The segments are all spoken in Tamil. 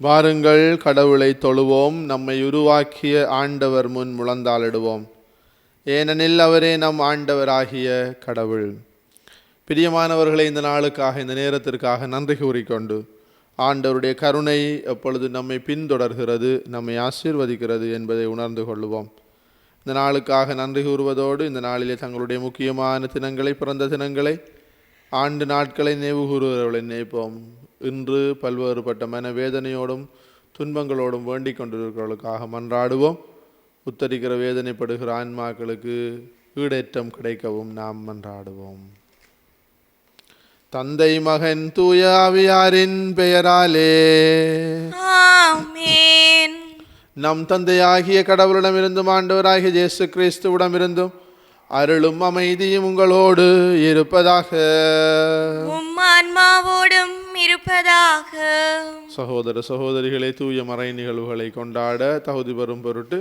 வாருங்கள், கடவுளை தொழுவோம். நம்மை உருவாக்கிய ஆண்டவர் முன் முழந்தாளிடுவோம். ஏனெனில் அவரே நம் ஆண்டவராகிய கடவுள். பிரியமானவர்களை, இந்த நாளுக்காக, இந்த நேரத்திற்காக நன்றி கூறிக்கொண்டு, ஆண்டவருடைய கருணை எப்பொழுது நம்மை பின்தொடர்கிறது, நம்மை ஆசீர்வதிக்கிறது என்பதை உணர்ந்து கொள்வோம். இந்த நாளுக்காக நன்றி கூறுவதோடு, இந்த நாளிலே தங்களுடைய முக்கியமான தினங்களை, பிறந்த தினங்களை, ஆண்டு நாட்களை நினைவு கூறுகிறவர்களை நினைப்போம். இன்று பல்வேறுபட்ட மனவேதனையோடும் துன்பங்களோடும் வேண்டிக் கொண்டிருக்கிறவர்களுக்காக மன்றாடுவோம். உத்தரிக்கிற வேதனைப்படுகிற ஆன்மாக்களுக்கு ஈடேற்றம் கிடைக்கவும் நாம் மன்றாடுவோம். தந்தை, மகன், தூய ஆவியாரின் பெயராலே ஆமென். நம் தந்தையாகிய கடவுளிடமிருந்தும் ஆண்டவராகிய இயேசு கிறிஸ்துவிடமிருந்தும் அருளும் அமைதியும் உங்களோடு இருப்பதாக. உம் ஆன்மாவோடும் இருப்பதாக. சகோதர சகோதரிகளை, தூய மறை நிகழ்வுகளை கொண்டாட தகுதி பெறும் பொருட்டு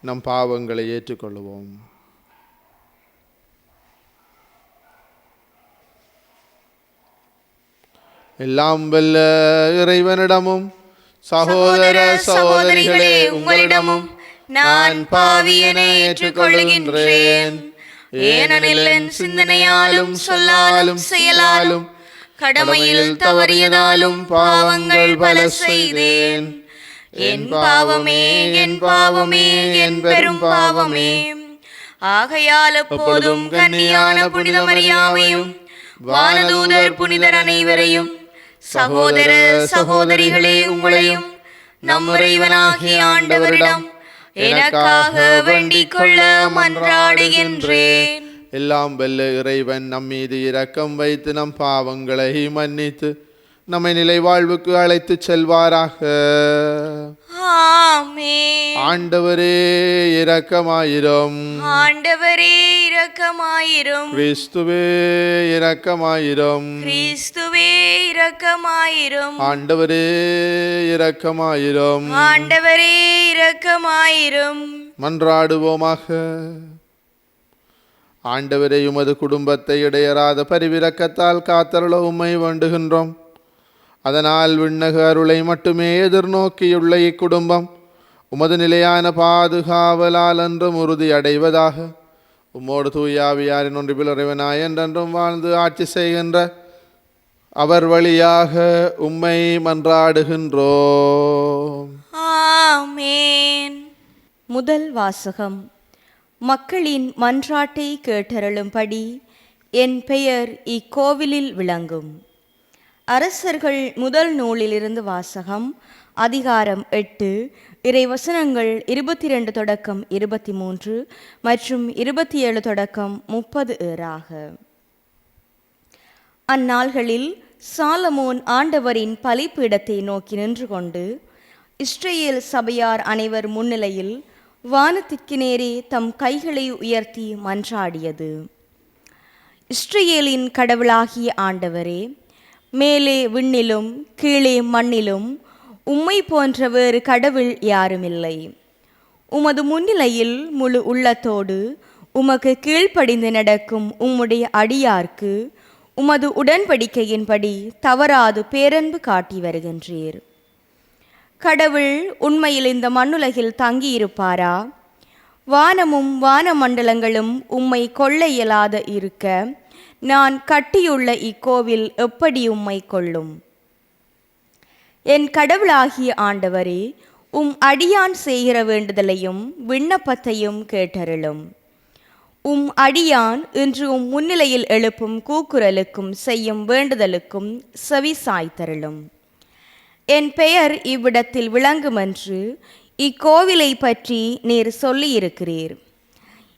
நம் பாவங்களை ஏற்றுக்கொள்வோம். எல்லாம் வல்ல இறைவனிடமும் சகோதர சகோதரிகளே உங்களிடமும் நான் பாவியென ஏற்றுக்கொள்கின்றேன். ஏனெனில் என் சிந்தனையாலும் சொல்லாலும் செயலாலும் கடமையில் தவறியதாலும் பாவங்கள் பல செய்தேன். என் பாவமே, என் பாவமே, என் பெரும் பாவமே. ஆகையால் எப்போதும் கன்னியான புனித மரியாவையும் வானதூதர் புனிதர் அனைவரையும், சகோதர சகோதரிகளே உங்களையும் நம் இறைவனாகிய ஆண்டவரிடம் எனக்காக வேண்டிக் கொள்ள மன்றாடுகின்றேன். எல்லாம் வல்ல இறைவன் நம் மீது இரக்கம் வைத்து நம் பாவங்களை மன்னித்து நம்மை நிலை வாழ்வுக்கு அழைத்து செல்வாராக. ஆமென். ஆண்டவரே இரக்கமாயிரும். ஆண்டவரே இரக்கமாயிரும். கிறிஸ்துவே இரக்கமாயிரும். கிறிஸ்துவே இரக்கமாயிரும். ஆண்டவரே இரக்கமாயிரும். ஆண்டவரே இரக்கமாயிரும். மன்றாடுவோமாக. ஆண்டவரே, உமது குடும்பத்தை இடையறாத பரிவிரக்கத்தால் காத்தருள உம்மை வேண்டுகின்றோம். அதனால் விண்ணக அருளை மட்டுமே எதிர்நோக்கியுள்ள இக்குடும்பம் உமது நிலையான பாதுகாவலால் என்றும் உறுதி அடைவதாக. உம்மோடு தூயாவியாரின் ஒன்றில் இறைவனாய் என்றென்றும் வாழ்ந்து ஆட்சி செய்கின்ற அவர் வழியாக உம்மை மன்றாடுகின்றோம். ஆமென். முதல் வாசகம். மக்களின் மன்றாட்டை கேட்டருளும்படி என் பெயர் இக்கோவிலில் விளங்கும். அரசர்கள் முதல் நூலிலிருந்து வாசகம். அதிகாரம் 8, இறைவசனங்கள் 22 தொடக்கம் 23 மற்றும் 27 தொடக்கம் 30 ஏறாக. அந்நாள்களில் சாலமோன் ஆண்டவரின் பலிபீடத்தை நோக்கி நின்று கொண்டு இஸ்ரேல் சபையார் அனைவர் முன்னிலையில் வானத்திற்கு நேரே தம் கைகளை உயர்த்தி மன்றாடியது. இஸ்ரேலின் கடவுளாகிய ஆண்டவரே, மேலே விண்ணிலும் கீழே மண்ணிலும் உம்மை போன்ற வேறு கடவுள் யாருமில்லை. உமது முன்னிலையில் முழு உள்ளத்தோடு உமக்கு கீழ்ப்படிந்து நடக்கும் உம்முடைய அடியார்க்கு உமது உடன்படிக்கையின்படி தவறாது பேரன்பு காட்டி வருகின்றீர். கடவுள் உண்மையில் இந்த மண்ணுலகில் தங்கியிருப்பாரா? வானமும் வானமண்டலங்களும் உம்மை கொள்ள இயலாத இருக்க நான் கட்டியுள்ள இக்கோவில் எப்படி உம்மை கொள்ளும்? என் கடவுளாகிய ஆண்டவரே, உம் அடியான் செய்கிற வேண்டுதலையும் விண்ணப்பத்தையும் கேட்டருளும். உம் அடியான் இன்று உம் முன்னிலையில் எழுப்பும் கூக்குரலுக்கும் செய்யும் வேண்டுதலுக்கும் செவி சாய்த்தருளும். என் பெயர் இவ்விடத்தில் விளங்குமென்று இக்கோவிலை பற்றி நீர் சொல்லியிருக்கிறீர்.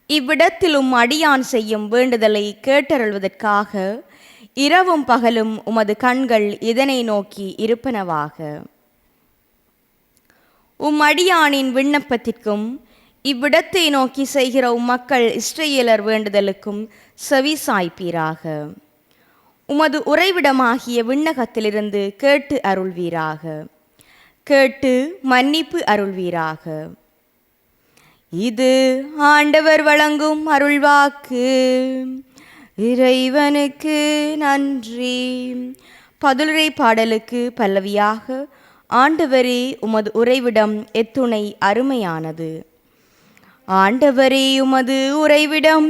இவ்விடத்திலும் அடியான் செய்யும் வேண்டுதலை கேட்டருள்வதற்காக இரவும் பகலும் உமது கண்கள் இதனை நோக்கி இருப்பனவாக. உம் அடியானின் விண்ணப்பத்திற்கும் இவ்விடத்தை நோக்கி செய்கிற மக்கள் இஸ்ரேலர் வேண்டுதலுக்கும் செவி சாய்ப்பீராக. உமது உறைவிடமாகிய விண்ணகத்திலிருந்து கேட்டு அருள்வீராக. கேட்டு மன்னிப்பு அருள்வீராக. இது ஆண்டவர் வழங்கும் அருள்வாக்கு. இறைவனுக்கு நன்றி. பதிலுரை பாடலுக்கு பல்லவியாக ஆண்டவரே உமது உறைவிடம் எத்துணை அருமையானது. ஆண்டவரே உமது உறைவிடம்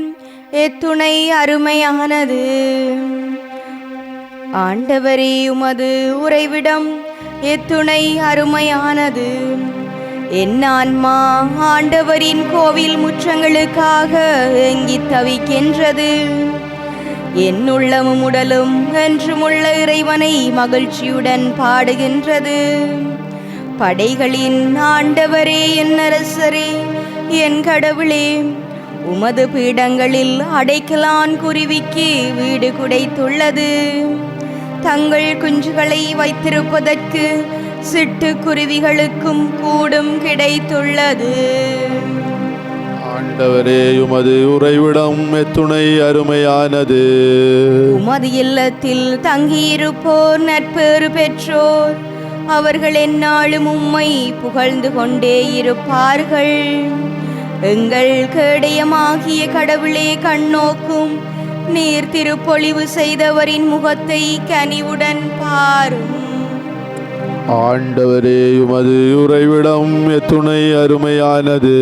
எத்துணை அருமையானது. ஆண்டவரே உமது உறைவிடம் எத்துணை அருமையானது. என் ஆன்மா ஆண்டவரின் கோவில் முற்றங்களுக்காக ஏங்கித் தவிக்கின்றது. என் உள்ளமும் உடலும் என்றுமுள்ள இறைவனை மகிழ்ச்சியுடன் பாடுகின்றது. படைகளின் ஆண்டவரே, என் அரசரே, என் கடவுளே, உமது பீடங்களில் அடைக்கலான் குருவிக்கு வீடு குடைத்துள்ளது. தங்கள் குஞ்சுகளை வைத்திருப்பதற்கு சிட்டுக்குருவிகளுக்கும் கூடும் கிடைத்துள்ளது. ஆண்டவரே உமது உறைவிடம் எத்துணை அருமையானது. உமது இல்லத்தில் தங்கியிருப்போர் நட்பேறு பெற்றோர். அவர்கள் எந்நாளும் உம்மை புகழ்ந்து கொண்டே இருப்பார்கள். எங்கள் கேடயமாகிய கடவுளே, கண்ணோக்கும் நீர் திருப்பொழிவு செய்தவரின் முகத்தை கனிவுடன் பாரும். ஆண்டவரே உமது உறைவிடம் எத்துணை அருமையானது.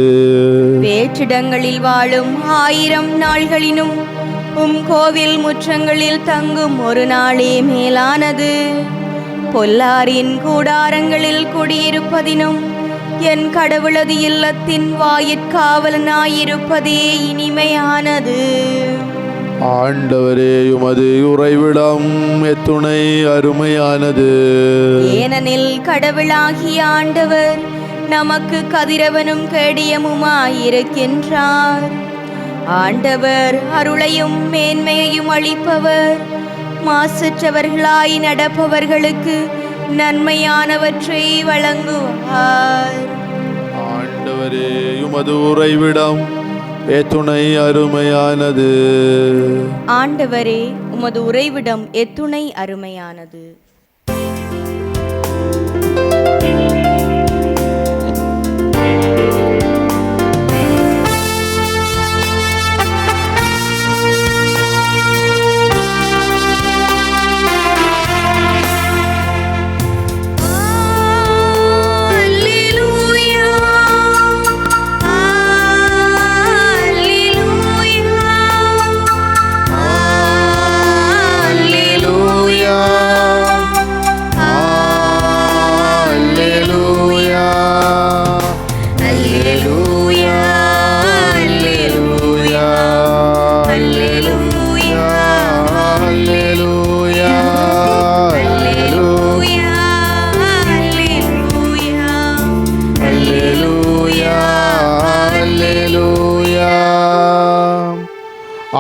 வேற்றிடங்களில் வாழும் 1000 நாள்களினும் கோவில் முற்றங்களில் தங்கும் ஒரு நாளே மேலானது. பொல்லாரின் கூடாரங்களில் குடியிருப்பதினும் என் கடவுளது இல்லத்தின் வாயிற்காவலனாயிருப்பதே இனிமையானது. ஆண்டவரே உமது உறைவிடம் எத்துணை அருமையானது. ஏனெனில் கடவுளாகிய ஆண்டவர் நமக்கு கதிரவனும் கேடியமுமாயிருக்கின்றார். ஆண்டவர் அருளையும் மேன்மையையும் அளிப்பவர். மாசற்றவர்களாய் நடப்பவர்களுக்கு நன்மையானவற்றை வழங்குவார். ஆண்டவரே உமது உறைவிடம் எத்துணை அருமையானது. ஆண்டவரே உமது உறைவிடம் எத்துணை அருமையானது.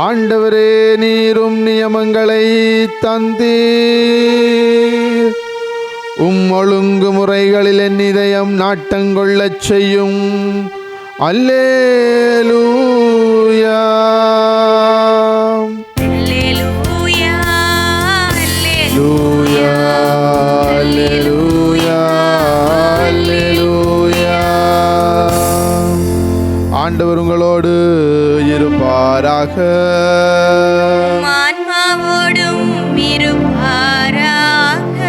ஆண்டவரே நீரும் நியமங்களை தந்தீர். ஒழுங்குமுறைகளில் என் இதயம் நாட்டங்கொள்ளச் செய்யும். அல்லேலூயா. அல்லேலூயா, அல்லேலூயா, அல்லேலூயா, அல்லேலூயா. ஆண்டவர் உங்களோடு இருப்பாராக. ஆன்மாவோடும் இருப்பாராக.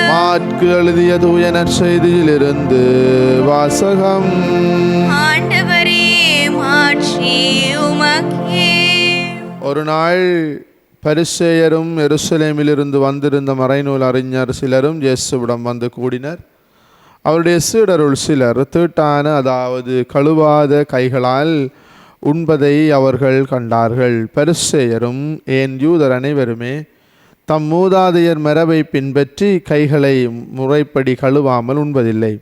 மாற்கு எழுதிய தூய நற்செய்தியிலிருந்து வாசகம். ஆண்டவரே மாட்சி உமக்கே. ஒரு நாள் பரிசேயரும் எருசலேமிலிருந்து வந்திருந்த மறைநூல் அறிஞர் சிலரும் இயேசுவிடம் வந்து கூடினர். அவருடைய சீடருள் சிலர் தீட்டான, அதாவது கழுவாத கைகளால் உண்பதை அவர்கள் கண்டார்கள். பரிசேயரும் ஏன் யூதர் அனைவருமே தம் மூதாதையர் மரபை பின்பற்றி கைகளை முறைப்படி கழுவாமல் உண்பதில்லை.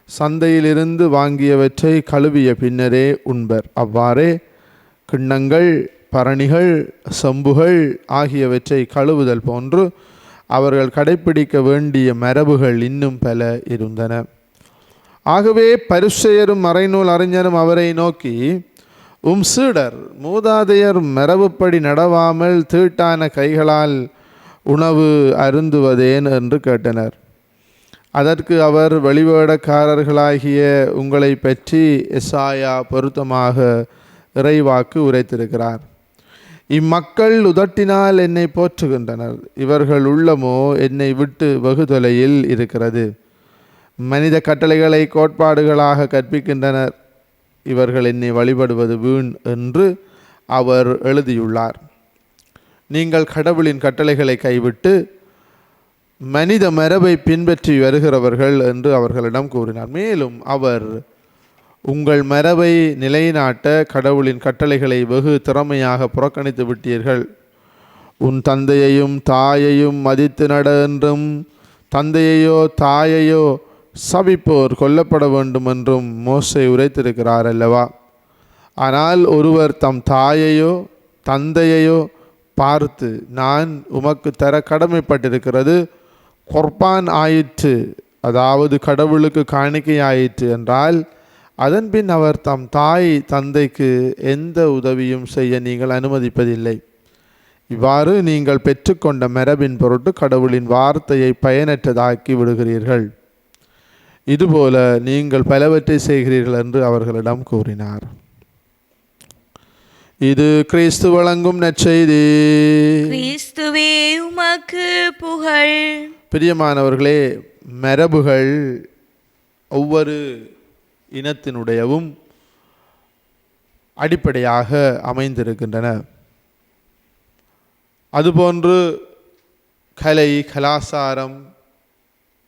சந்தையிலிருந்து வாங்கியவற்றை கழுவிய பின்னரே உண்பர். அவ்வாறே கிண்ணங்கள், பரணிகள், செம்புகள் ஆகியவற்றை கழுவுதல் போன்று அவர்கள் கடைப்பிடிக்க வேண்டிய மரபுகள் இன்னும் பல இருந்தன. ஆகவே பரிசேயரும் மறைநூல் அறிஞரும் அவரை நோக்கி, சீடர் மூதாதையர் மரபுப்படி நடவாமல் தீட்டான கைகளால் உணவு அருந்துவதேன் என்று கேட்டனர். அதற்கு அவர், வெளிவேடக்காரர்களாகிய உங்களை பற்றி எசாயா பொருத்தமாக இறைவாக்கு உரைத்திருக்கிறார். இம்மக்கள் உதட்டினால் என்னை போற்றுகின்றனர், இவர்கள் உள்ளமோ என்னை விட்டு வெகு தொலையில் இருக்கிறது. மனித கட்டளைகளை கோட்பாடுகளாக கற்பிக்கின்றனர். இவர்கள் என்னை வழிபடுவது வீண் என்று அவர் எழுதியுள்ளார். நீங்கள் கடவுளின் கட்டளைகளை கைவிட்டு மனித மரபை பின்பற்றி வருகிறவர்கள் என்று அவர்களிடம் கூறினார். மேலும் அவர், உங்கள் மரபை நிலைநாட்ட கடவுளின் கட்டளைகளை வெகு திறமையாக புறக்கணித்து விட்டீர்கள். உன் தந்தையையும் தாயையும் மதித்து நட என்றும், தந்தையையோ தாயையோ சபிப்போர் கொல்லப்பட வேண்டும் என்றும் மோசே உரைத்திருக்கிறார் அல்லவா? ஆனால் ஒருவர் தம் தாயையோ தந்தையையோ பார்த்து, நான் உமக்கு தர கடமைப்பட்டிருக்கிறது குர்பான் ஆயிற்று, அதாவது கடவுளுக்கு காணிக்கை ஆயிற்று என்றால், அதன்பின் அவர் தம் தாய் தந்தைக்கு எந்த உதவியும் செய்ய நீங்கள் அனுமதிப்பதில்லை. இவ்வாறு நீங்கள் பெற்றுக்கொண்ட மரபின் பொருட்டு கடவுளின் வார்த்தையை பயனற்றதாக்கி விடுகிறீர்கள். இதுபோல நீங்கள் பலவற்றை செய்கிறீர்கள் என்று அவர்களிடம் கூறினார். இது கிறிஸ்து வழங்கும் நற்செய்தி. கிறிஸ்துவே உமக்கு புகழ். பிரியமானவர்களே, மரபுகள் ஒவ்வொரு இனத்தினுடையவும் அடிப்படையாக அமைந்திருக்கின்றன. அதுபோன்று கலை, கலாச்சாரம்,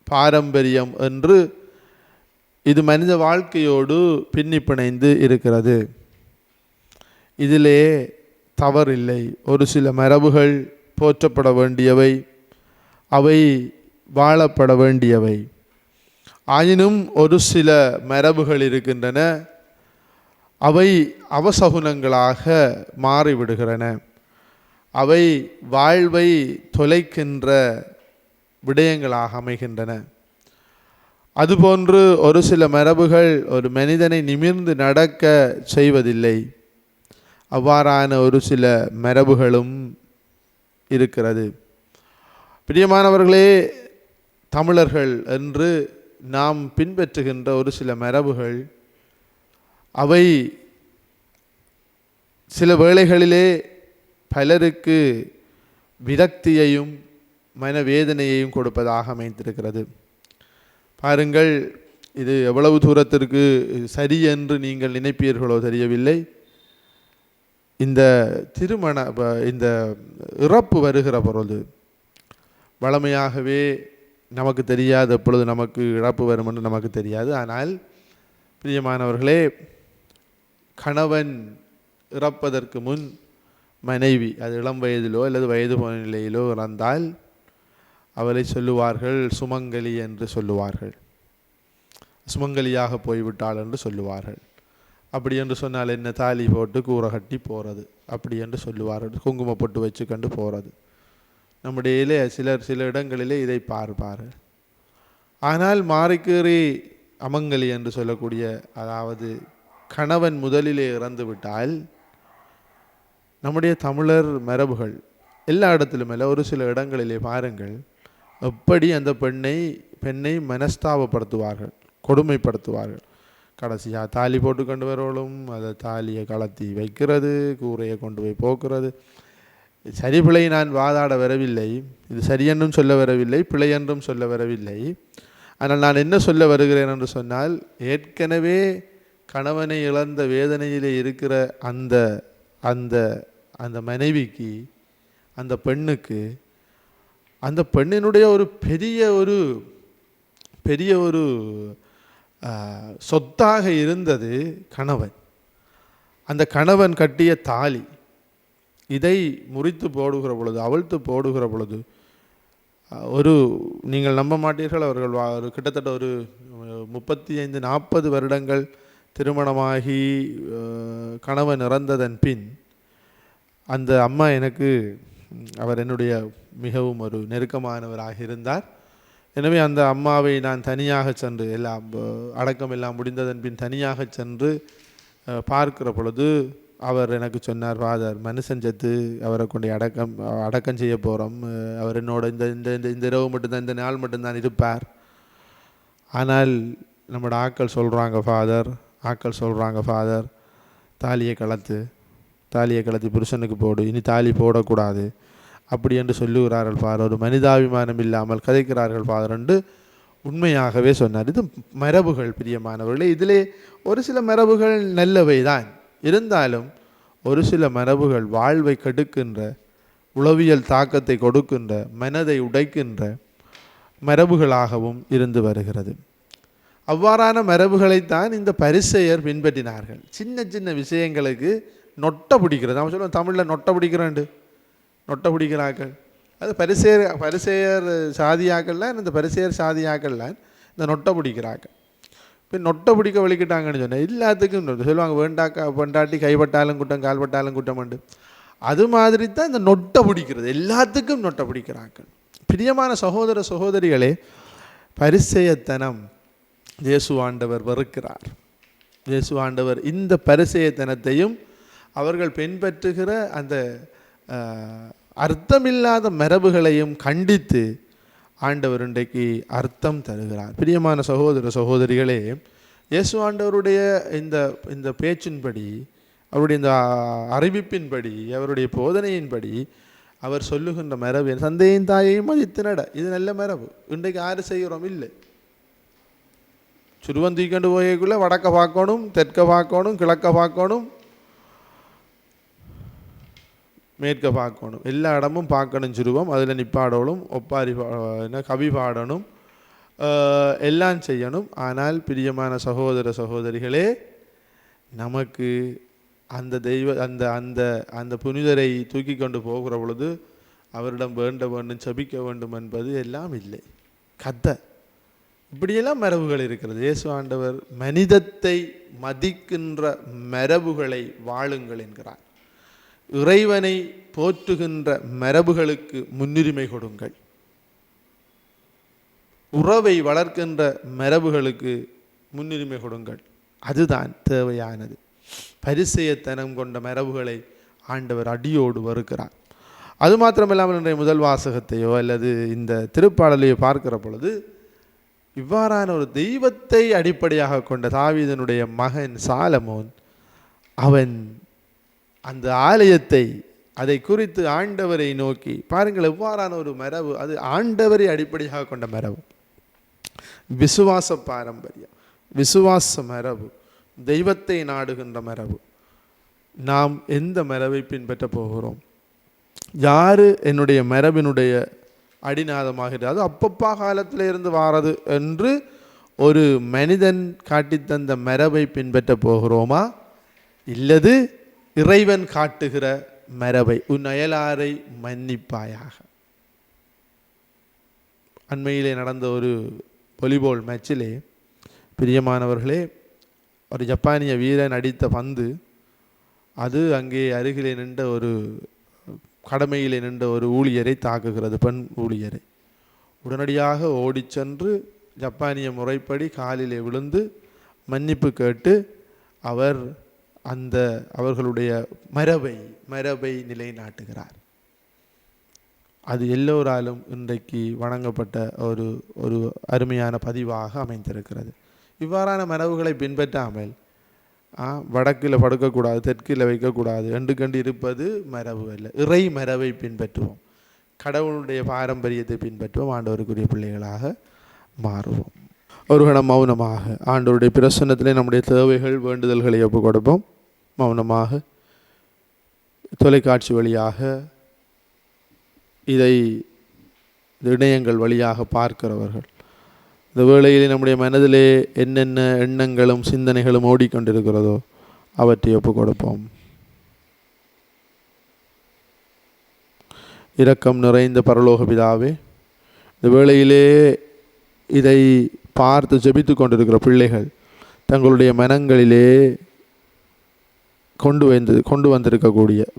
பாரம்பரியம் என்று இது மனித வாழ்க்கையோடு பின்னி பிணைந்து இருக்கிறது. இதிலே தவறில்லை. ஒரு சில மரபுகள் போற்றப்பட வேண்டியவை, அவை வாழப்பட வேண்டியவை. ஆயினும் ஒரு சில மரபுகள் இருக்கின்றன, அவை அவசகுனங்களாக மாறிவிடுகிறன. அவை வாழ்வை தொலைக்கின்ற விடயங்களாக அமைகின்றன. அதுபோன்று ஒரு சில மரபுகள் ஒரு மனிதனை நிமிர்ந்து நடக்க செய்வதில்லை. அவ்வாறான ஒரு சில மரபுகளும் இருக்கிறது. பிரியமானவர்களே, தமிழர்கள் என்று நாம் பின்பற்றுகின்ற ஒரு சில மரபுகள், அவை சில வேளைகளிலே பலருக்கு விரக்தியையும் மனவேதனையையும் கொடுப்பதாக அமைந்திருக்கிறது. பாருங்கள், இது எவ்வளவு தூரத்திற்கு சரி என்று நீங்கள் நினைப்பீர்களோ தெரியவில்லை. இந்த இந்த இறப்பு வருகிற பொழுது வழமையாகவே நமக்கு தெரியாது, எப்பொழுது நமக்கு இழப்பு வரும் என்று நமக்கு தெரியாது. ஆனால் பிரியமானவர்களே, கணவன் இறப்பதற்கு முன் மனைவி, அது இளம் வயதிலோ அல்லது வயது போன நிலையிலோ இறந்தால் அவளை சொல்லுவார்கள் சுமங்கலி என்று சொல்லுவார்கள். சுமங்கலியாக போய்விட்டாள் என்று சொல்லுவார்கள். அப்படி என்று சொன்னால் என்ன? தாலி போட்டு கூரை கட்டி போகிறது, அப்படி என்று சொல்லுவார்கள். குங்கும பொட்டு வச்சு கண்டு போகிறது. நம்முடைய சில இடங்களிலே இதை பார்ப்பார். ஆனால் மாறிக்கேறி அமங்கலி என்று சொல்லக்கூடிய, அதாவது கணவன் முதலிலே இறந்து விட்டால், நம்முடைய தமிழர் மரபுகள் எல்லா இடத்திலும் இல்லை, ஒரு சில இடங்களிலே பாருங்கள், எப்படி அந்த பெண்ணை மனஸ்தாபப்படுத்துவார்கள், கொடுமைப்படுத்துவார்கள். கடைசியாக தாலி போட்டு கொண்டு வரவளும் அதை தாலியை கலத்தி வைக்கிறது, கூரையை கொண்டு போய் போக்குறது. சரி பிழை நான் வாதாட வரவில்லை, இது சரியென்றும் சொல்ல வரவில்லை, பிழை என்றும் சொல்ல வரவில்லை. ஆனால் நான் என்ன சொல்ல வருகிறேன் என்று சொன்னால், ஏற்கனவே கணவனை இழந்த வேதனையிலே இருக்கிற அந்த அந்த அந்த மனைவிக்கு, அந்த பெண்ணுக்கு, அந்த பெண்ணினுடைய ஒரு பெரிய ஒரு சொத்தாக இருந்தது கணவன். அந்த கணவன் கட்டிய தாலி, இதை முறித்து போடுகிற பொழுது, அவிழ்த்து போடுகிற பொழுது, நீங்கள் நம்ப மாட்டீர்கள், அவர்கள் கிட்டத்தட்ட ஒரு 35-40 வருடங்கள் திருமணமாகி கணவன் இறந்ததன் பின் அந்த அம்மா அவர் என்னுடைய மிகவும் ஒரு நெருக்கமானவராக இருந்தார். எனவே அந்த அம்மாவை நான் தனியாக சென்று, எல்லாம் அடக்கம் எல்லாம் முடிந்ததன் பின் தனியாக சென்று பார்க்கிற பொழுது அவர் எனக்கு சொன்னார், ஃபாதர், மனுஷன் செத்து அவரை கொண்டு அடக்கம் செய்ய போகிறோம், அவர் என்னோட இந்த இரவு மட்டும்தான், இந்த நாள் மட்டும்தான் இருப்பார். ஆனால் நம்மளோட ஆட்கள் சொல்கிறாங்க ஃபாதர், தாலியை கலத்தி புருஷனுக்கு போடு, இனி தாலி போடக்கூடாது, அப்படி என்று சொல்லுகிறார்கள் ஃபாதர். ஒரு மனிதாபிமானம் இல்லாமல் கதைக்கிறார்கள் ஃபாதர் என்று உண்மையாகவே சொன்னார். இது மரபுகள் பிரியமானவர்களே. இதிலே ஒரு சில மரபுகள் நல்லவை தான், இருந்தாலும் ஒரு சில மரபுகள் வாழ்வை கெடுக்கின்ற, உளவியல் தாக்கத்தை கொடுக்கின்ற, மனதை உடைக்கின்ற மரபுகளாகவும் இருந்து வருகிறது. அவ்வாறான மரபுகளைத்தான் இந்த பரிசேயர் பின்பற்றினார்கள். சின்ன சின்ன விஷயங்களுக்கு நொட்டை பிடிக்கிறது. நம்ம சொல்லுவோம் தமிழில் நொட்டை பிடிக்கிறாண்டு, நொட்டை பிடிக்கிறாக்கள். அது பரிசேயர் சாதியாக்கள்லாம், இந்த பரிசேயர் சாதியாக்கள்லாம் இந்த நொட்டை பிடிக்கிறாக்கள். இப்போ நொட்டை பிடிக்க வலிக்கிட்டாங்கன்னு சொன்னேன். எல்லாத்துக்கும் சொல்லுவாங்க, வேண்டாக்கா பொண்டாட்டி கைப்பட்டாலும் குட்டம் கால்பட்டாலும் குட்டம் உண்டு. அது மாதிரி தான் இந்த நொட்டை பிடிக்கிறது, எல்லாத்துக்கும் நொட்டை பிடிக்கிறாக்கள். பிரியமான சகோதர சகோதரிகளே, பரிசேயத்தனம் இயேசு ஆண்டவர் வெறுக்கிறார். இயேசு ஆண்டவர் இந்த பரிசேயத்தனத்தையும் அவர்கள் பின்பற்றுகிற அந்த அர்த்தமில்லாத மரபுகளையும் கண்டித்து ஆண்டவர் இன்றைக்கு அர்த்தம் தருகிறார். பிரியமான சகோதர சகோதரிகளே, இயேசு ஆண்டவருடைய இந்த பேச்சின்படி, அவருடைய இந்த அறிவிப்பின்படி, அவருடைய போதனையின்படி அவர் சொல்லுகின்ற மரபு தந்தையின் தாயையும் மதித்து நட, இது நல்ல மரபு. இன்றைக்கு யாரு செய்கிறோம்? இல்லை. சுருவந்திக்கண்டு போயக்குள்ளே வடக்க பார்க்கணும், தெற்க பார்க்கணும், கிழக்க பார்க்கணும், மேற்க பார்க்கணும், எல்லா இடமும் பார்க்கணும் சுருவம். அதில் நிப்பாடணும், ஒப்பாரி கவி பாடணும், எல்லாம் செய்யணும். ஆனால் பிரியமான சகோதர சகோதரிகளே, நமக்கு அந்த அந்த அந்த அந்த புனிதரை தூக்கி கொண்டு போகிற பொழுது அவரிடம் வேண்ட வேண்டும், செபிக்க வேண்டும் என்பது எல்லாம் இல்லை. கதை இப்படியெல்லாம் மரபுகள் இருக்கிறது. இயேசு ஆண்டவர் மனிதத்தை மதிக்கின்ற மரபுகளை வாழுங்கள் என்கிறார். இறைவனை போற்றுகின்ற மரபுகளுக்கு முன்னுரிமை கொடுங்கள். உறவை வளர்க்கின்ற மரபுகளுக்கு முன்னுரிமை கொடுங்கள். அதுதான் தேவையானது. பரிசேயத்தனம் கொண்ட மரபுகளை ஆண்டவர் அடியோடு வருகிறார். அது மாத்திரமில்லாமல் இன்றைய முதல் வாசகத்தையோ அல்லது இந்த திருப்பாடலையோ பார்க்கிற பொழுது இவ்வாறான ஒரு தெய்வத்தை அடிப்படையாக கொண்ட தாவீதனுடைய மகன் சாலமோன், அவன் அந்த ஆலயத்தை, அதை குறித்து ஆண்டவரை நோக்கி பாருங்கள், எவ்வாறான ஒரு மரபு. அது ஆண்டவரை அடிப்படையாக கொண்ட மரபு, விசுவாச பாரம்பரியம், விசுவாச மரபு, தெய்வத்தை நாடுகின்ற மரபு. நாம் எந்த மரபை பின்பற்ற போகிறோம்? யாரு என்னுடைய மரபினுடைய அடிநாதமாகிறது? அது அப்பப்பா காலத்தில் இருந்து வாரது என்று ஒரு மனிதன் காட்டித்தந்த மரபை பின்பற்ற போகிறோமா, இல்லது இறைவன் காட்டுகிற மரபை? உன் அயலாரை மன்னிப்பாயாக. அண்மையிலே நடந்த ஒரு வாலிபால் மேட்சிலே பிரியமானவர்களே, ஒரு ஜப்பானிய வீரன் அடித்த பந்து அது அங்கே அருகிலே நின்ற ஒரு கடமையிலே நின்ற ஒரு ஊழியரை தாக்குகிறது, பெண் ஊழியரை. உடனடியாக ஓடி சென்று ஜப்பானிய முறைப்படி காலிலே விழுந்து மன்னிப்பு கேட்டு அவர் அவர்களுடைய மரபை நிலைநாட்டுகிறார். அது எல்லோராலும் இன்றைக்கு வணங்கப்பட்ட ஒரு அருமையான பதிவாக அமைந்திருக்கிறது. இவ்வாறான மரபுகளை பின்பற்றாமல் வடக்கில் படுக்கக்கூடாது, தெற்கில் வைக்கக்கூடாது என்று கண்டு இருப்பது மரபு அல்ல. இறை மரபை பின்பற்றுவோம், கடவுளுடைய பாரம்பரியத்தை பின்பற்றுவோம், ஆண்டவருக்குரிய பிள்ளைகளாக மாறுவோம். ஒரு கணம் மௌனமாக ஆண்டவருடைய பிரசன்னத்திலே நம்முடைய தேவைகள் வேண்டுதல்களை ஒப்புக் கொடுப்போம். மௌனமாக தொலைக்காட்சி வழியாக இதை இணையங்கள் வழியாக பார்க்கிறவர்கள், இந்த வேளையிலே நம்முடைய மனதிலே என்னென்ன எண்ணங்களும் சிந்தனைகளும் ஓடிக்கொண்டிருக்கிறதோ அவற்றை ஒப்புக் கொடுப்போம். இரக்கம் நிறைந்த பரலோக பிதாவே, இந்த வேளையிலே இதை பார்த்து ஜெபித்து கொண்டிருக்கிற பிள்ளைகள் தங்களுடைய மனங்களிலே கொண்டு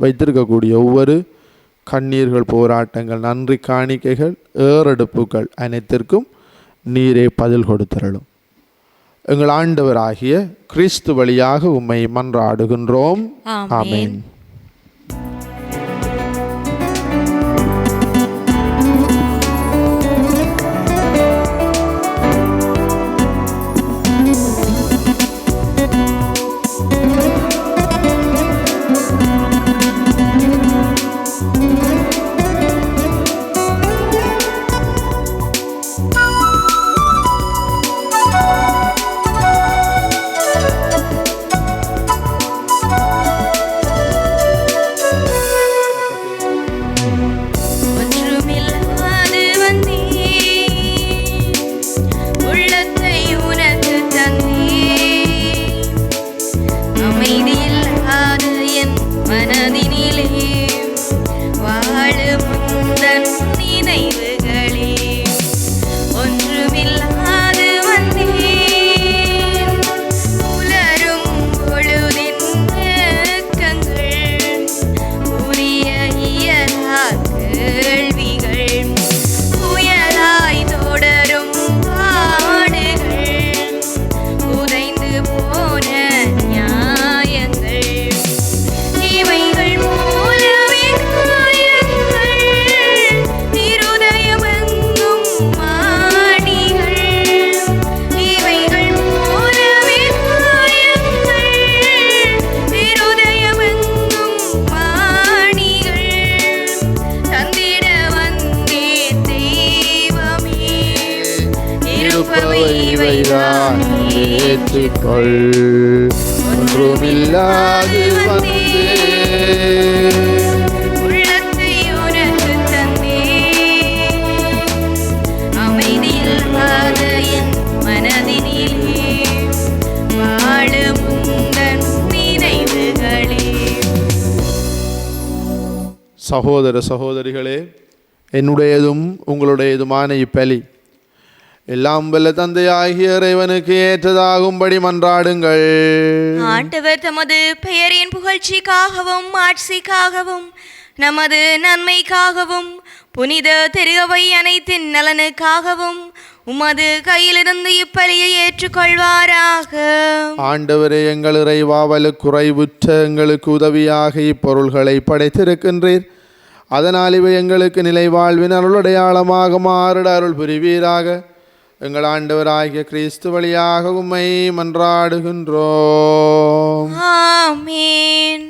வைத்திருக்கக்கூடிய ஒவ்வொரு கண்ணீர்கள், போராட்டங்கள், நன்றி காணிக்கைகள், ஏறெடுப்புகள் அனைத்திற்கும் நீரே பதில் கொடுத்தருளும். எங்கள் ஆண்டவராகிய கிறிஸ்து வழியாக உம்மை மன்றாடுகின்றோம். ஆமென். இவைதான் ஏற்றுக்கொள். ஒன்றுமில்லாது வந்தேன், உள்ளத்தை உனக்கு தந்தேன். அமைதியில்லாத என் மனதினிலே வாழும் உந்தன் நினைவுகளே. சகோதர சகோதரிகளே, என்னுடையதும் உங்களுடையதுமான இப்பலி எல்லாம் வல்ல தந்தையாகிய இறைவனுக்கு ஏற்றதாகும்படி மன்றாடுங்கள். ஆண்டவர் தமது பெயரின் புகழ்ச்சிக்காகவும் ஆட்சிக்காகவும் நமது நன்மைக்காகவும் புனித திருவை அனைத்தின் நலனுக்காகவும் உமது கையிலிருந்து இப்பலியை ஏற்றுக்கொள்வாராக. ஆண்டவரே, எங்கள் இறைவாவலு குறைவுற்ற எங்களுக்கு உதவியாக இப்பொருள்களை படைத்திருக்கின்றீர். அதனால் இவை எங்களுக்கு நிலை வாழ்வின் அருளடையாளமாக மாறிட அருள் புரிவீராக. எங்கள் ஆண்டவராகிய கிறிஸ்து வழியாக உம்மை மன்றாடுகின்றோம். ஆமென்.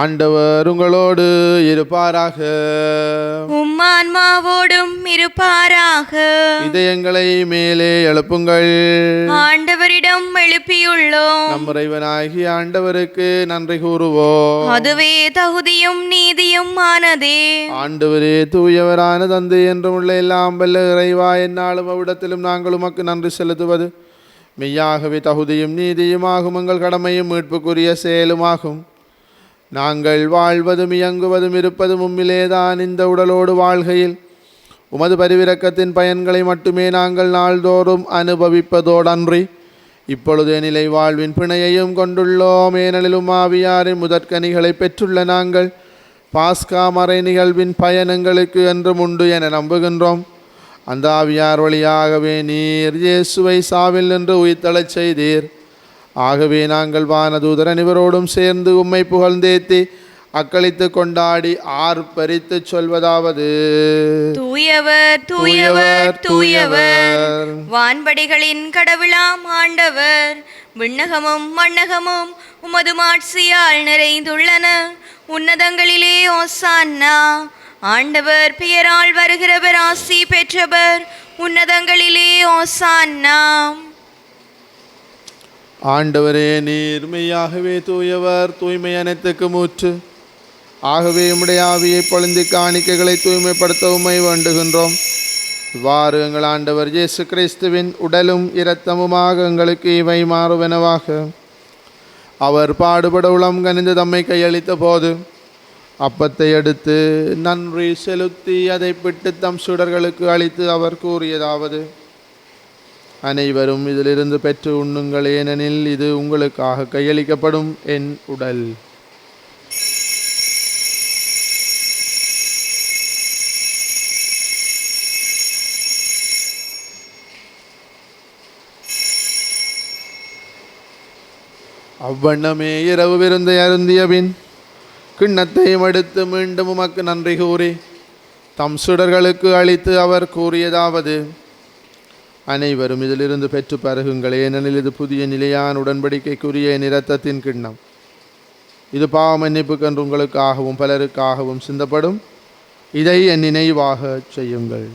ஆண்டவர் உங்களோடு இருப்பாராக. உம்மான்மாவோடும் இருப்பாராக. இதயங்களை மேலே எழுப்புங்கள். ஆண்டவரிடம் எழுப்பியுள்ளோம். நம் இறைவனாகிய ஆண்டவருக்கு நன்றி கூறுவோம். அதுவே தகுதியும் நீதியும் ஆனதே. ஆண்டவரே, தூயவரான தந்தை என்றும் உள்ள எல்லாம் வல்ல இறைவா, எந்நாளும் அவ்விடத்திலும் நாங்கள் உமக்கு நன்றி செலுத்துவது மெய்யாகவே தகுதியும் நீதியுமாகும், எங்கள் கடமையும் மீட்புக்குரிய செயலுமாகும். நாங்கள் வாழ்வதும் இயங்குவதும் இருப்பதும் உம்மிலேதான். இந்த உடலோடு வாழ்கையில் உமது பரிவிரக்கத்தின் பயன்களை மட்டுமே நாங்கள் நாள்தோறும் அனுபவிப்பதோடன்றி இப்பொழுதே நிலை வாழ்வின் பிணையையும் கொண்டுள்ளோம். ஏனெனிலும் ஆவியாரின் முதற்கனிகளை பெற்றுள்ள நாங்கள் பாஸ்கா மறை நிகழ்வின் பயணங்களுக்கு என்றும் உண்டு என நம்புகின்றோம். அந்த ஆவியார் வழியாகவே நீர் இயேசுவை சாவில் நின்று உயிர்த்தெழச் செய்தீர். ஆகவே நாங்கள் வானதூதர் அனைவரோடும் சேர்ந்து உம்மை புகழ்ந்தேத்தி அக்களித்து கொண்டாடி ஆர்ப்பரித்து சொல்வதாவது: தூயவர் தூயவர் தூயவர், வான்படைகளின் கடவுளாம் ஆண்டவர். விண்ணகமும் மண்ணகமும் உமது மாட்சியால் நிறைந்துள்ளன. உன்னதங்களிலே ஓசான்னா. ஆண்டவர் பெயரால் வருகிறவர் ஆசி பெற்றவர். உன்னதங்களிலே ஓசான்னா. ஆண்டவரே, நீர் மெய்யாகவே தூயவர், தூய்மை அனைத்துக்கு மூற்று. ஆகவே உம்முடைய ஆவியை பொழிந்து காணிக்கைகளை தூய்மைப்படுத்த உம்மை வேண்டுகின்றோம். இவ்வாறு எங்கள் ஆண்டவர் இயேசு கிறிஸ்துவின் உடலும் இரத்தமுமாக எங்களுக்கு இவை மாறுவனவாக. அவர் பாடுபட உளம் கனிந்து தம்மை கையளித்த போது அப்பத்தை எடுத்து நன்றி செலுத்தி அதை பிட்டு தம் சுடர்களுக்கு அளித்து அவர் கூறியதாவது: அனைவரும் இதிலிருந்து பெற்று உண்ணுங்கள், ஏனெனில் இது உங்களுக்காக கையளிக்கப்படும் என் உடல். அவ்வண்ணமே இரவு விருந்தை அருந்திய பின் கிண்ணத்தையும் எடுத்து மீண்டும் உமக்கு நன்றி கூறி தம் சுடர்களுக்கு அளித்து அவர் கூறியதாவது: அனைவரும் இதிலிருந்து பெற்று பருகுங்கள், ஏனெனில் இது புதிய நிலையான உடன்படிக்கைக்குரிய என் இரத்தத்தின் கிண்ணம். இது பாவ மன்னிப்புக்கென்று உங்களுக்காகவும் பலருக்காகவும் சிந்தப்படும். இதை என் நினைவாக செய்யுங்கள்.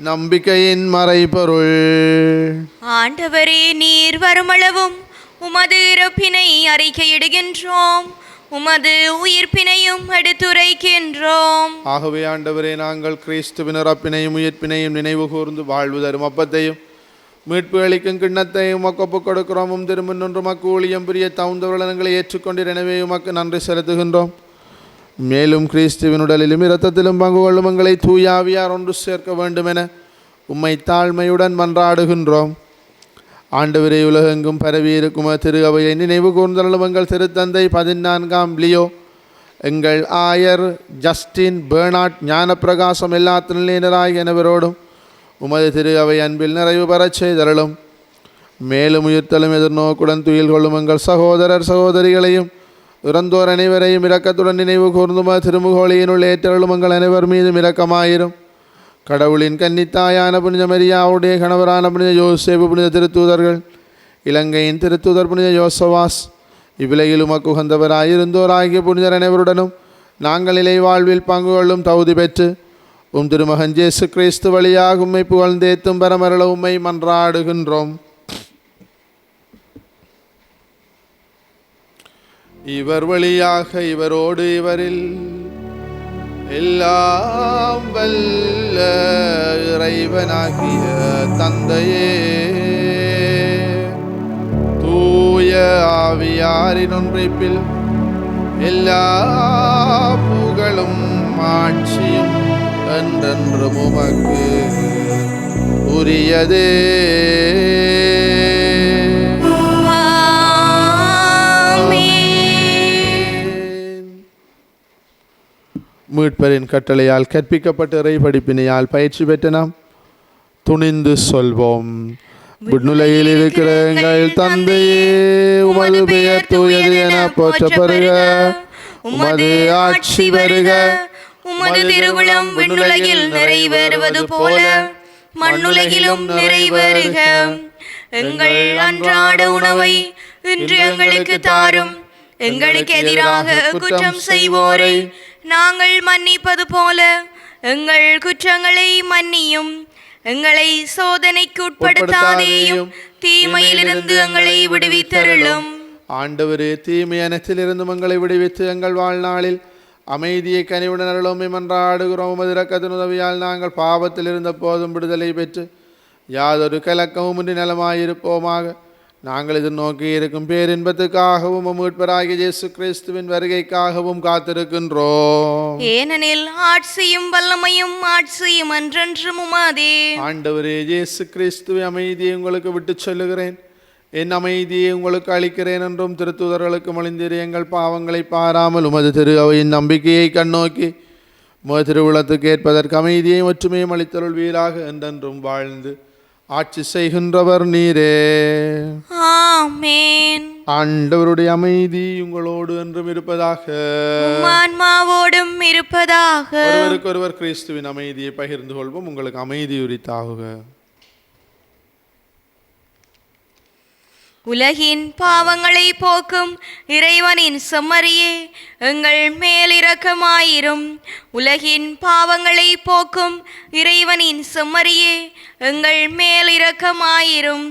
நம்பிக்கையின் மறைபொருள். ஆண்டவரே, நீர் வருமளவும் உமது இறப்பினை அறிக்கையிடுகின்றோம், உமது உயிர்ப்பினையும் எடுத்துரைக்கின்றோம். ஆகவே ஆண்டவரே, நாங்கள் கிறிஸ்துவின் இறப்பினையும் உயிர்ப்பினையும் நினைவு கூர்ந்து வாழ்வு தரும் அப்பத்தையும் மீட்பு அளிக்கும் கிண்ணத்தையும் ஒப்புக் கொடுக்கிறோம். திருமுன்னொன்று மக்கு ஊழியம் புரிய தகுந்தவர்களை ஏற்றுக்கொண்டீர். எனவே உமக்கு நன்றி செலுத்துகின்றோம். மேலும் கிறிஸ்துவின் உடலிலும் இரத்தத்திலும் பங்கு கொள்ளும் எங்களை தூயாவியார் ஒன்று சேர்க்க வேண்டும் என உம்மை தாழ்மையுடன் மன்றாடுகின்றோம். ஆண்டவரே, உலகெங்கும் பரவியிருக்கும் திரு அவையை நினைவு கூர்ந்தருளும். எங்கள் திருத்தந்தை 14ஆம் லியோ, எங்கள் ஆயர் ஜஸ்டின் பெர்னாட், ஞானப்பிரகாசம், எல்லா திருநிலையினராகிய அனைவரோடும் உமது திரு அவை அன்பில் நிறைவு பெறச் செய்தருளும். மேலும் உயிர்த்தலும் எதிர்நோக்குடன் துயில் கொள்ளும் எங்கள் சகோதரர் சகோதரிகளையும் இறந்தோர் அனைவரையும் இரக்கத்துடன் நினைவு கூர்ந்தும் திருமுகோளியினுள் ஏற்றருளும். எங்கள் அனைவர் மீதும் இரக்கமாயிரும். கடவுளின் கன்னித்தாயான புனித மரியாவுடைய கணவரான புனித யோசேப்பு, புனித திருத்தூதர்கள், இலங்கையின் திருத்தூதர் புனித யோசவாஸ், இவ்விலையில் உமக்கு உகந்தவராயிருந்தோராகிய புனிதர் அனைவருடனும் நாங்கள் இலை வாழ்வில் பங்கு கொள்ளும் தகுதி பெற்று திருமகன் இயேசு கிறிஸ்து வழியாக உம்மை புகழ்ந்தேத்தும் பரமரள உம்மை மன்றாடுகின்றோம். இவர் வழியாக இவரோடு இவரில் எல்லாம் வல்ல இறைவனாகிய தந்தையே, தூய ஆவியாரின் ஒன்றைப்பில் எல்லா புகழும் ஆட்சியும் என்றென்றும் உமக்கு உரியதே. மீட்பரின் கட்டளையால் கற்பிக்கப்பட்ட இறை படிப்பினையால் பயிற்சி பெற்ற நாம் துணிந்து சொல்வோம். விண்ணுலகில் இருக்கிற எங்கள் தந்தையே, உமது பெயர் தூயது என போற்றப்படுக. உமது ஆட்சி வருக. உமது திருவுளம் விண்ணுலகில் நிறைவேறுவது போல மண்ணுலகிலும் நிறைவேறுக. எங்கள் அன்றாட உணவை இன்று எங்களுக்கு தாரும். எங்களுக்கு எதிராக குற்றம் செய்வோரை நாங்கள் மன்னிப்பது போல எங்கள் குற்றங்களை மன்னியும். எங்களை சோதனைக்கு உட்படுத்தாதேயும், தீமையிலிருந்து எங்களை விடுவித்தருளும். ஆண்டவரே, தீமை அனைத்திலிருந்து எங்களை விடுவித்து எங்கள் வாழ்நாளில் அமைதியை கனிவுடன் அருளும் மன்றாடுகிறோம். உமது இரக்கத்தின் உதவியால் நாங்கள் பாவத்தில் இருந்த போதும் விடுதலை பெற்று யாதொரு கலக்கமும் இன்றி நலமாயிருப்போமாக. நாங்கள் எதிர்நோக்கி இருக்கும் பேரின்பத்துக்காகவும் மீட்பராகிய இயேசு கிறிஸ்துவின் வருகைக்காகவும் காத்திருக்கின்றோம். ஏனெனில் ஆட்சியும் வல்லமையும் ஆட்சியும் என்றென்றும் உமதே. ஆண்டவரே இயேசு கிறிஸ்துவை, அமைதியை உங்களுக்கு விட்டு சொல்லுகிறேன், என் அமைதியை உங்களுக்கு அளிக்கிறேன் என்றும் திருத்தூதர்களுக்கு மொழிந்தீர். எங்கள் பாவங்களை பாராமல் உமது திரு அவையின் நம்பிக்கையை கண்ணோக்கி உமது திருவுளத்துக்கு ஏற்பதற்கு அமைதியை ஒற்றுமையும் அளித்தருள்வீராக. என்றென்றும் வாழ்ந்து ஆட்சி செய்கின்றவர் நீரே. ஆமென். ஆண்டவருடைய அமைதி உங்களோடு என்றும் இருப்பதாக, ஆன்மாவோடும் இருப்பதாக. ஒருவருக்கொருவர் கிறிஸ்துவின் அமைதியை பகிர்ந்து கொள்வோம். உங்களுக்கு அமைதி உரித்தாகுக. உலகின் பாவங்களை போக்கும் இறைவனின் செம்மறியே, எங்கள் மேல் இரக்கமாயிரும். உலகின் பாவங்களை போக்கும் இறைவனின் செம்மறியே, எங்கள் மேல் இரக்கமாயிரும்.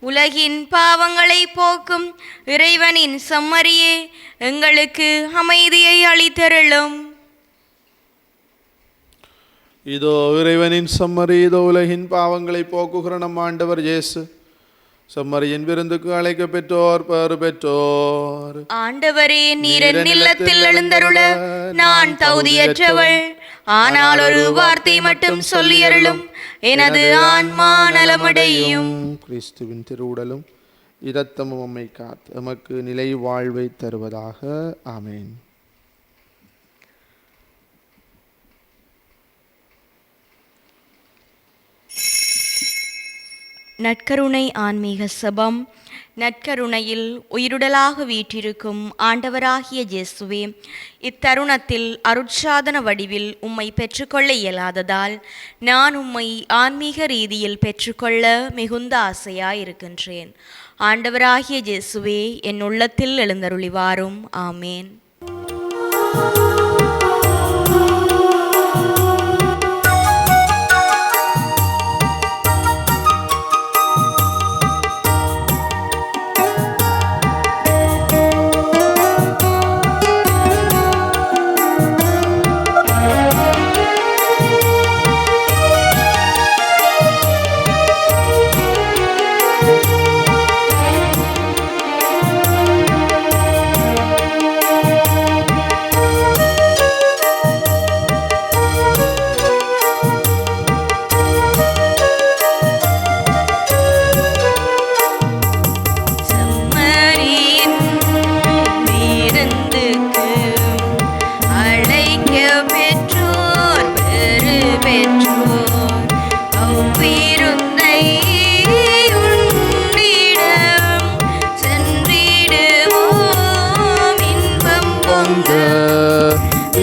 உலகின் பாவங்களை போக்கும் இறைவனின் செம்மறியே, எங்களுக்கு அமைதியை அளித்தருளும். இதோ இறைவனின் செம்மறி, இதோ உலகின் பாவங்களை போக்குகிற நம் ஆண்டவர் இயேசு. செம்மறியின் விருந்துக்கு அழைக்க பெற்றோர் பேறு பெற்றோர். ஆண்டவரே, நீர் என் இல்லத்தில் எழுந்தருள நான் தகுதியற்றவள். ஆனால் ஒரு வார்த்தை மட்டும் சொல்லியருளும், எனது ஆன்மா நலமடையும். கிறிஸ்துவின் திருவுடலும் இரத்தமும் நம்மை காத்து எமக்கு நிலை வாழ்வை தருவதாக. ஆமென். நற்கருணை ஆன்மீக சபம். நற்கருணையில் உயிருடலாக வீற்றிருக்கும் ஆண்டவராகிய இயேசுவே, இத்தருணத்தில் அருட்சாதன வடிவில் உம்மை பெற்றுக்கொள்ள இயலாததால் நான் உம்மை ஆன்மீக ரீதியில் பெற்றுக்கொள்ள மிகுந்த ஆசையாயிருக்கின்றேன். ஆண்டவராகிய இயேசுவே, என் உள்ளத்தில் எழுந்தருளிவாரும். ஆமேன்.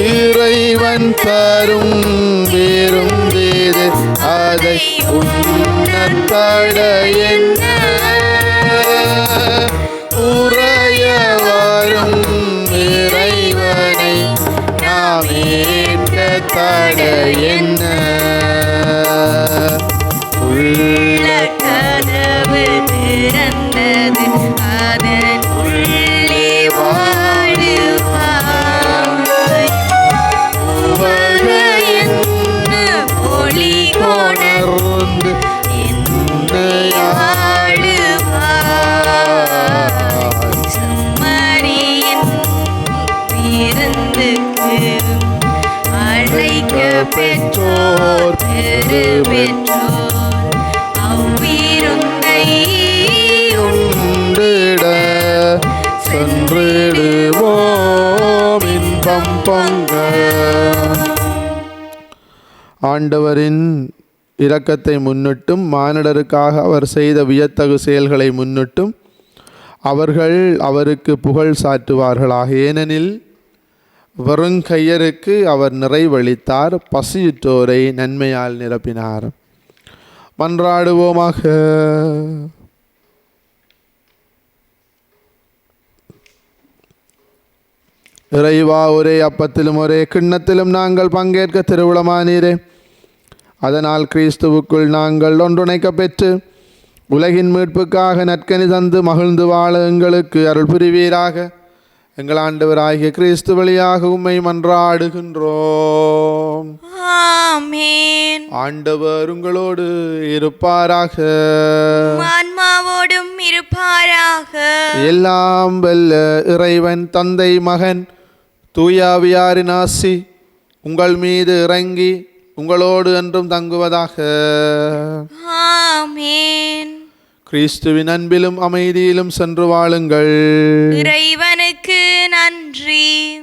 இறைவன் தரும் விருந்திது அதை உன்னத்தட என்ன உறைய வரும் இறைவனை நாம் ஏற்க தட என்ன உள்ள கதவு திறந்தது அதன் உள்ளே வாழுவாய் என்ன ஒளி கொணர்ந்து ஆளுவாய் செம்மறியின் விருந்துக்கு அழைக்க பெற்றோர் பெரு பெற்றோர் அவ்விருந்தை உண்டிட சென்றிடுவோம் இன்பம் பொங்க. ஆண்டவரின் இரக்கத்தை முன்னிட்டும் மானிடருக்காக அவர் செய்த வியத்தகு செயல்களை முன்னிட்டும் அவர்கள் அவருக்கு புகழ் சாற்றுவார்களாக. ஏனெனில் வெறுங்கையருக்கு அவர் நிறைவளித்தார், பசியுற்றோரை நன்மையால் நிரப்பினார். மன்றாடுவோமாக. இறைவா, ஒரே அப்பத்திலும் ஒரே கிண்ணத்திலும் நாங்கள் பங்கேற்க திருவுளமானீரே. அதனால் கிறிஸ்துவுக்குள் நாங்கள் ஒன்றுணைக்க பெற்று உலகின் மீட்புக்காக நற்கனி தந்து மகிழ்ந்து வாழ எங்களுக்கு அருள் புரிவீராக. எங்கள் ஆண்டவராகிய கிறிஸ்து வழியாக உம்மை மன்றாடுகின்றோம். ஆமென். ஆண்டவர் உங்களோடு இருப்பாராக. ஆன்மாவோடும் இருப்பாராக. எல்லாம் வல்ல இறைவன் தந்தை மகன் தூயாவியாரின் ஆசி உங்கள் மீது இறங்கி உங்களோடு என்றும் தங்குவதாக. ஆமென். கிறிஸ்துவின் அன்பிலும் அமைதியிலும் சென்று வாழுங்கள். இறைவனுக்கு நன்றி.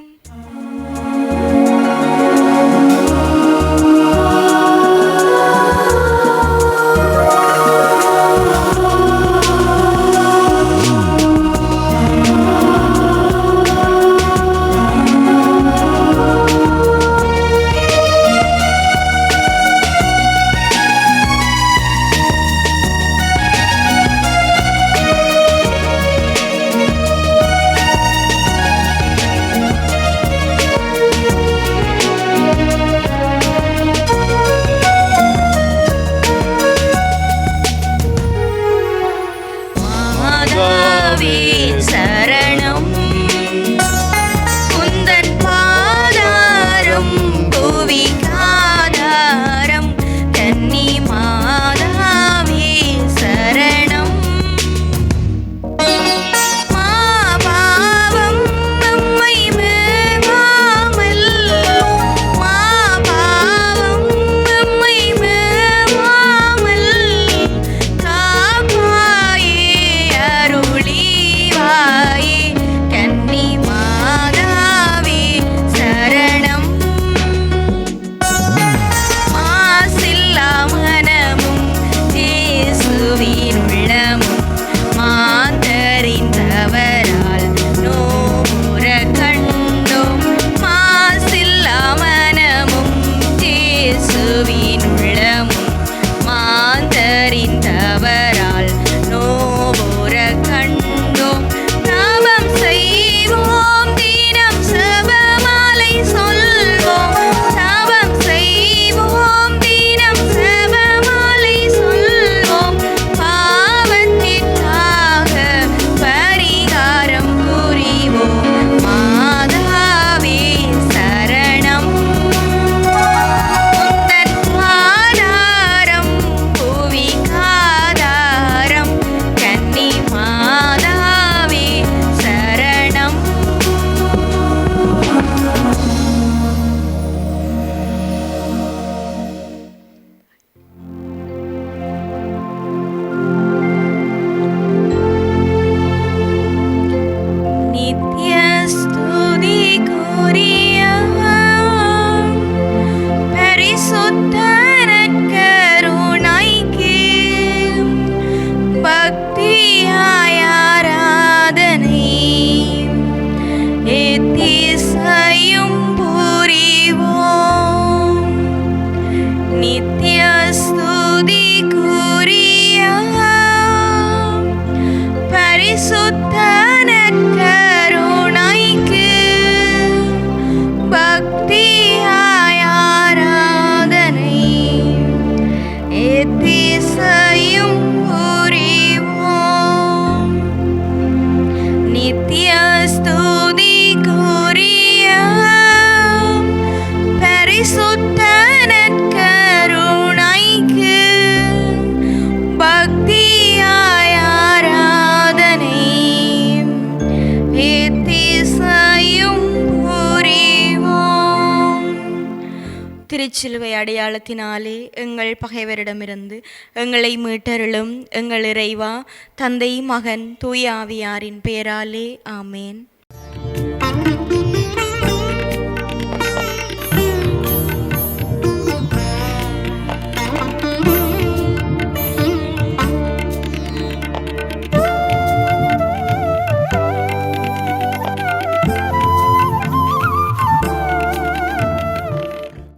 திருச்சிலுவை அடையாளத்தினாலே எங்கள் பகைவரிடமிருந்து எங்களை மீட்டருளும். எங்கள் இறைவா, தந்தை, மகன், தூய ஆவியாரின் பெயராலே ஆமேன்.